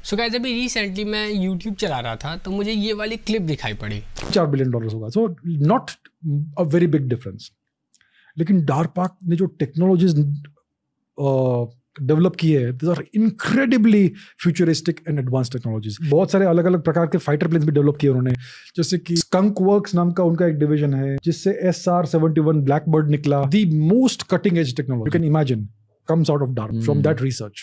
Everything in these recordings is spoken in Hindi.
सो गाइस अभी रिसेंटली मैं यूट्यूब चला रहा था तो मुझे ये वाली क्लिप दिखाई पड़ी। $4 बिलियन होगा, so not a very big difference. लेकिन डारपा ने जो टेक्नोलॉजीज डेवलप की है, these are incredibly futuristic and advance technologies. बहुत सारे अलग अलग प्रकार के फाइटर प्लेन्स भी डेवलप किए उन्होंने, जैसे कि स्कंक वर्क्स नाम का उनका एक डिवीजन है जिससे SR-71 ब्लैकबर्ड निकला। The most cutting edge technology you can imagine comes out of DARPA from that research.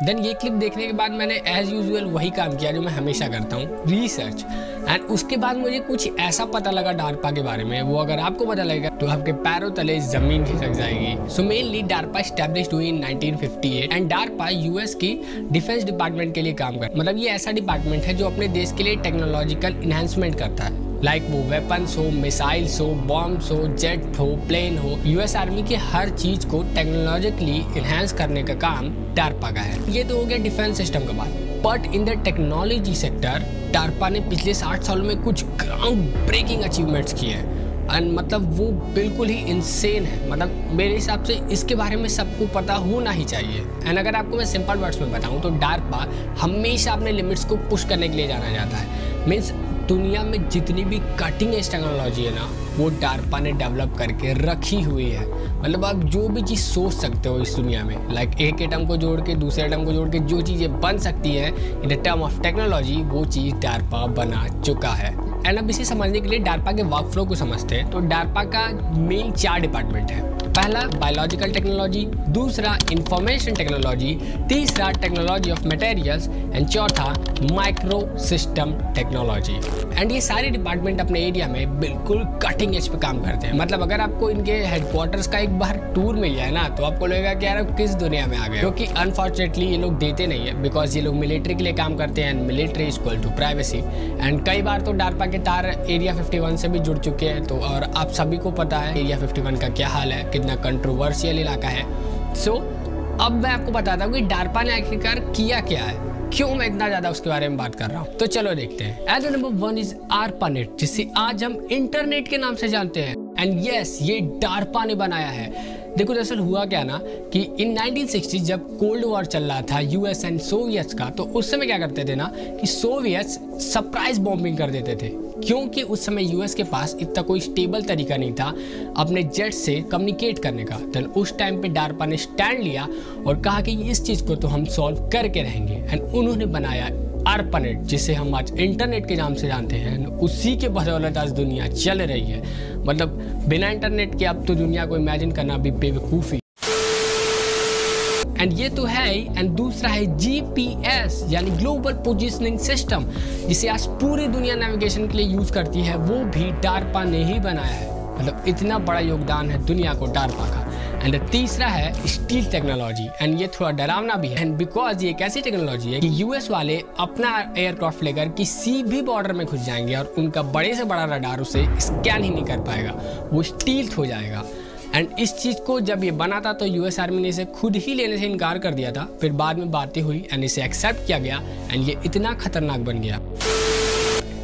Then ये क्लिप देखने के बाद मैंने एज यूजुअल वही काम किया जो मैं हमेशा करता हूँ, रिसर्च। एंड उसके बाद मुझे कुछ ऐसा पता लगा डारपा के बारे में, वो अगर आपको पता लगेगा तो आपके पैरों तले जमीन खिसक जाएगी। सो मेनली डारपा एस्टैब्लिश्ड हुई इन 1958 एंड डारपा यूएस की डिफेंस डिपार्टमेंट के लिए काम करता है। मतलब ये ऐसा डिपार्टमेंट है जो अपने देश के लिए टेक्नोलॉजिकल इन्हांसमेंट करता है, लाइक वो वेपन्स हो, मिसाइल्स हो, बॉम्ब्स हो, जेट हो, प्लेन हो। यूएस आर्मी की हर चीज को टेक्नोलॉजिकली इन्हांस करने का काम डारपा का है। ये तो हो गया डिफेंस सिस्टम का बात। But in the technology sector DARPA ने पिछले 60 सालों में कुछ ग्राउंड ब्रेकिंग अचीवमेंट्स किए हैं एंड मतलब वो बिल्कुल ही इंसेन है। मतलब मेरे हिसाब से इसके बारे में सबको पता होना ही चाहिए। एंड अगर आपको मैं सिंपल वर्ड्स में बताऊं तो डारपा हमेशा अपने लिमिट्स को पुश करने के लिए जाना जाता है। मीन्स दुनिया में जितनी भी कटिंग एज टेक्नोलॉजी है ना, वो डारपा ने डेवलप करके रखी हुई है। मतलब आप जो भी चीज़ सोच सकते हो इस दुनिया में, लाइक एक एटम को जोड़ के दूसरे एटम को जोड़ के जो चीज़ें बन सकती है in the term of technology, वो चीज़ डारपा बना चुका है। एंड अब इसे समझने के लिए डारपा के वर्क फ्लो को समझते हैं। तो डारपा का मेन 4 डिपार्टमेंट है। पहला बायोलॉजिकल टेक्नोलॉजी, दूसरा इंफॉर्मेशन टेक्नोलॉजी, तीसरा टेक्नोलॉजी ऑफ मटेरियल्स एंड चौथा माइक्रो सिस्टम टेक्नोलॉजी। एंड ये सारे डिपार्टमेंट अपने एरिया में बिल्कुल कटिंग एज पे काम करते हैं। मतलब अगर आपको इनके हेडक्वार्टर्स का एक बार टूर मिल जाए ना तो आपको लगेगा कि यार आप किस दुनिया में आ गए, क्योंकि अनफॉर्चुनेटली ये लोग देते नहीं है, बिकॉज ये लोग मिलिट्री के लिए काम करते हैं and military is equal to privacy. And कई बार तो डारपा के तार एरिया 51 से भी जुड़ चुके हैं। तो और आप सभी को पता है एरिया 51 का क्या हाल है, कितना कंट्रोवर्शियल इलाका है। सो अब मैं आपको बताता हूँ कि डारपा ने आखिरकार किया क्या है, क्यों मैं इतना ज्यादा उसके बारे में बात कर रहा हूँ। तो चलो देखते हैं। एज नंबर 1 इज ARPANET, जिसे आज हम इंटरनेट के नाम से जानते हैं। एंड यस, ये डारपा ने बनाया है। देखो दरअसल हुआ क्या ना कि इन 1960 जब कोल्ड वॉर चल रहा था यूएस एंड सोवियट्स का, तो उस समय क्या करते थे ना कि सोवियट्स सरप्राइज बॉम्बिंग कर देते थे, क्योंकि उस समय यूएस के पास इतना कोई स्टेबल तरीका नहीं था अपने जेट से कम्युनिकेट करने का। तो उस टाइम पे डारपा ने स्टैंड लिया और कहा कि इस चीज़ को तो हम सॉल्व करके रहेंगे। एंड उन्होंने बनाया ARPANET, जिसे हम आज इंटरनेट के नाम से जानते हैं। उसी के बदौलत आज दुनिया चल रही है। मतलब बिना इंटरनेट के अब तो दुनिया को इमेजिन करना भी बेवकूफ़ी। एंड ये तो है ही। एंड दूसरा है GPS यानी ग्लोबल पोजिशनिंग सिस्टम, जिसे आज पूरी दुनिया नेविगेशन के लिए यूज करती है, वो भी डारपा ने ही बनाया है। मतलब इतना बड़ा योगदान है दुनिया को डारपा का। एंड तीसरा है स्टील टेक्नोलॉजी। एंड ये थोड़ा डरावना भी है, एंड बिकॉज ये एक ऐसी टेक्नोलॉजी है कि यूएस वाले अपना एयरक्राफ्ट लेकर किसी भी बॉर्डर में घुस जाएंगे और उनका बड़े से बड़ा रडार उसे स्कैन ही नहीं कर पाएगा, वो स्टील हो जाएगा। एंड इस चीज़ को जब ये बना था तो यूएस आर्मी ने इसे खुद ही लेने से इनकार कर दिया था। फिर बाद में बातें हुई एंड इसे एक्सेप्ट किया गया एंड ये इतना खतरनाक बन गया।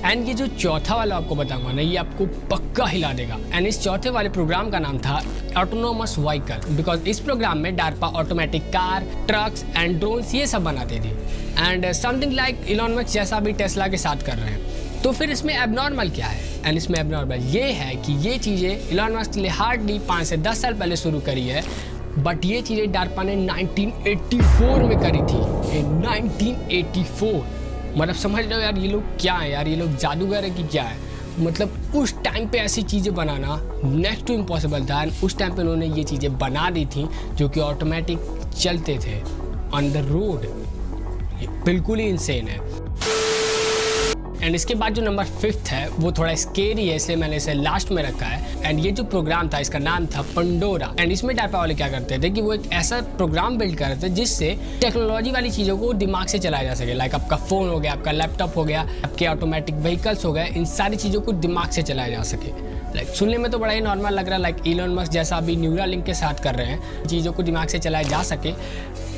एंड ये जो चौथा वाला आपको बताऊंगा ना, ये आपको पक्का हिला देगा। एंड इस चौथे वाले प्रोग्राम का नाम था ऑटोनोमस व्हीकल, बिकॉज इस प्रोग्राम में DARPA automatic car, trucks and drones ये सब बनाते थे। And something like Elon Musk जैसा भी टेस्ला के साथ कर रहे हैं। तो फिर इसमें एबनॉर्मल क्या है? एंड इसमें एबनॉर्मल ये है कि ये चीज़ें इलॉन मस्क ने हार्डली 5 से 10 साल पहले शुरू करी है, बट ये चीज़ें डारपा ने 1984 में करी थी। 1984 मतलब समझ रहे हो यार, ये लोग क्या है यार, ये लोग जादूगर है कि क्या है। मतलब उस टाइम पे ऐसी चीज़ें बनाना नेक्स्ट टू इम्पॉसिबल था। एंड उस टाइम पे उन्होंने ये चीज़ें बना दी थी जो कि ऑटोमेटिक चलते थे ऑन द रोड। बिल्कुल ही इंसेन है। एंड इसके बाद जो नंबर 5 है वो थोड़ा स्केरी है, इसलिए मैंने इसे लास्ट में रखा है। एंड ये जो प्रोग्राम था इसका नाम था पंडोरा। एंड इसमें डारपा वाले क्या करते थे कि वो एक ऐसा प्रोग्राम बिल्ड कर रहे थे जिससे टेक्नोलॉजी वाली चीज़ों को दिमाग से चलाया जा सके। लाइक आपका फ़ोन हो गया, आपका लैपटॉप हो गया, आपके ऑटोमेटिक व्हीकल्स हो गए, इन सारी चीज़ों को दिमाग से चलाया जा सके। लाइक सुनने में तो बड़ा ही नॉर्मल लग रहा है, लाइक इलॉन मस्क जैसा अभी न्यूरालिंक के साथ कर रहे हैं, चीज़ों को दिमाग से चलाया जा सके।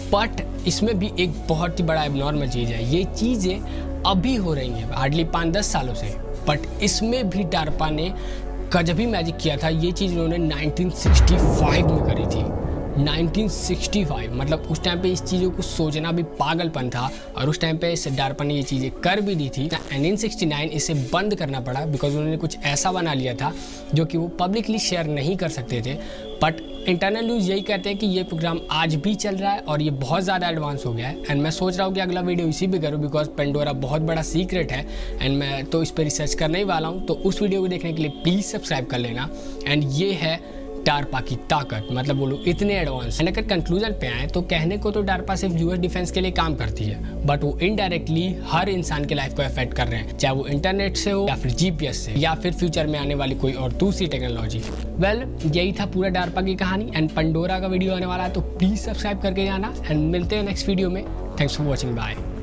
बट इसमें भी एक बहुत ही बड़ा एबनॉर्मल चीज़ है। ये चीज़ें अभी हो रही है हार्डली 5-10 सालों से, बट इसमें भी डारपा ने गजबी मैजिक किया था। ये चीज़ उन्होंने 1965 में करी थी। 1965, मतलब उस टाइम पे इस चीज़ों को सोचना भी पागलपन था और उस टाइम पे डार्पा ने ये चीज़ें कर भी दी थी। एंड इन 69 इसे बंद करना पड़ा बिकॉज उन्होंने कुछ ऐसा बना लिया था जो कि वो पब्लिकली शेयर नहीं कर सकते थे। बट इंटरनल न्यूज़ यही कहते हैं कि ये प्रोग्राम आज भी चल रहा है और ये बहुत ज़्यादा एडवांस हो गया है। एंड मैं सोच रहा हूँ कि अगला वीडियो इसी पे करूँ बिकॉज पेंडोरा बहुत बड़ा सीक्रेट है एंड मैं तो इस पर रिसर्च करने ही वाला हूँ। तो उस वीडियो को देखने के लिए प्लीज़ सब्सक्राइब कर लेना। एंड ये है डार्पा की ताकत, मतलब वो लोग इतने एडवांस। एंड अगर कंक्लूजन पे आए तो कहने को तो डार्पा सिर्फ यूएस डिफेंस के लिए काम करती है, बट वो इनडायरेक्टली हर इंसान के लाइफ को अफेक्ट कर रहे हैं, चाहे वो इंटरनेट से हो या फिर जीपीएस से या फिर फ्यूचर में आने वाली कोई और दूसरी टेक्नोलॉजी। वेल, यही था पूरा डार्पा की कहानी। एंड पेंडोरा का वीडियो आने वाला है तो प्लीज सब्सक्राइब करके जाना एंड मिलते हैं नेक्स्ट वीडियो में। Thanks for watching, bye.